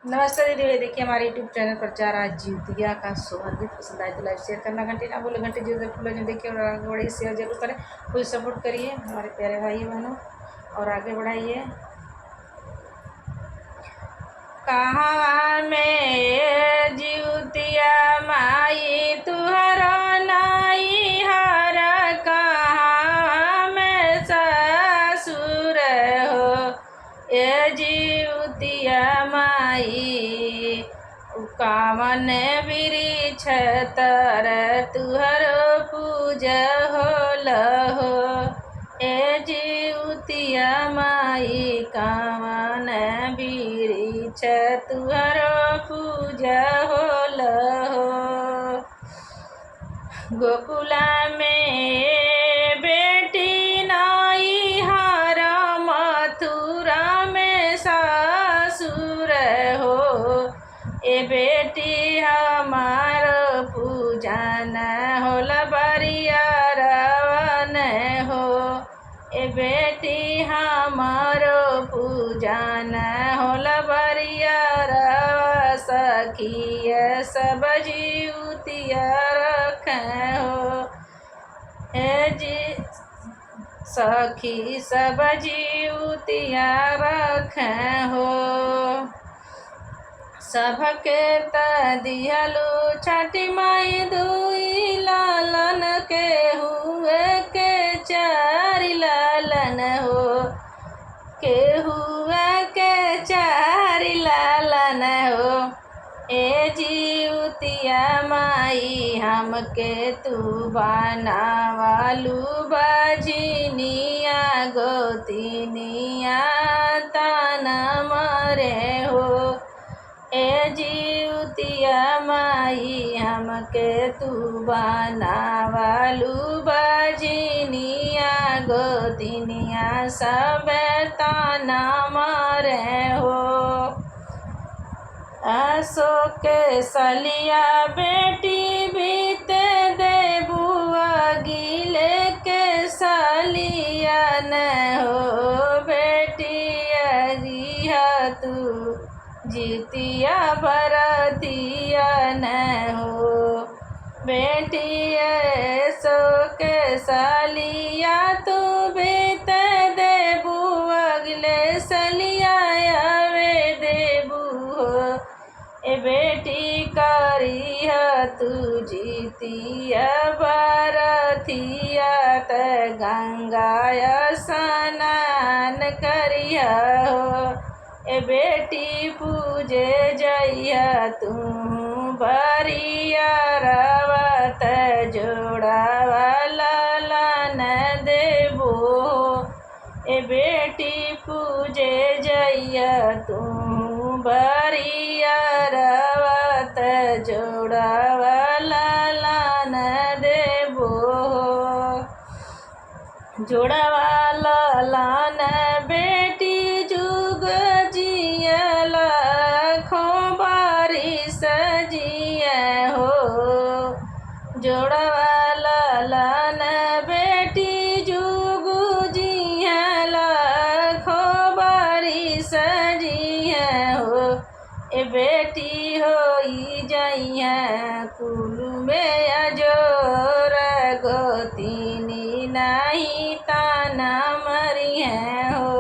नमस्ते दीदी भैया, देखिए हमारे यूट्यूब चैनल पर जा रहा है जितिया का सुगंधित पसंद आए तो लाइक शेयर करना, घंटे ना भूले, घंटे जरूर फूलो जो देखिए और आगे बढ़िए, शेयर जरूर करें, फुल सपोर्ट करिए हमारे प्यारे भाई बहनों और आगे बढ़ाइए। कहाँ में जितिया माई तुहरा नाई हर, कहाँ में ससुर हो ए जितिया माई, कामन वृक्ष तर तुहर पूज हो ए जितिया माई, कामन वृक्ष तुहर पूज हो। गोकुला में बेटी नाई हर, मथुरा में ससुर हो ए बेटी हमार पूजन होल बरियारवन हो ए बेटी हमारो पूजन होल बरियारव, सखिय सब जितिया रख हो ए जी सखी सब जितिया रख हो। सबके दिहलु छठी माई दुई लालन के हुए के चारि लालन हो के हुए के चारि लालन हो ए जितिया माई, हमके तू बनावालू बजनिया गोतिनिया ताना मरे हो ए जितिया माई, हमके तू बनावालू बजनिया गोतिनिया सब ताना मरे हो। अशोक सलिया बेटी बीत देबुआ गिले के सलिया न हो बेटी अरिया तू जितिया बरतिया न हो बेटी अशोक सलिया तू बीत देबुआ गिले सलिया आवे देबू हो ए बेटी करिह तू जितिया बरतिया त गंगा स्नान करिह हो ए बेटी पूजे जइया तू बरियारवा त जोड़ावा लालन देबो ए बेटी पूजे जइया तू बरियारवा त जोड़ावा लालन देबो जोड़ावा लालन बेटी जुग जियल खोबारिश जिय हो जोड़वा लालन बेटी जुग जियल खोबारिश जिय हो ए बेटी होई जइया कुलू में अजोर गोतिनी नहीं ताना मरिय हो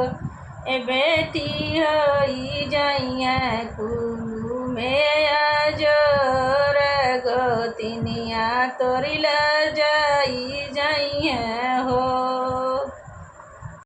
ए बेटी होई जइया कुलू में अजोर गोतिनिया तोरिल जाई जइया हो।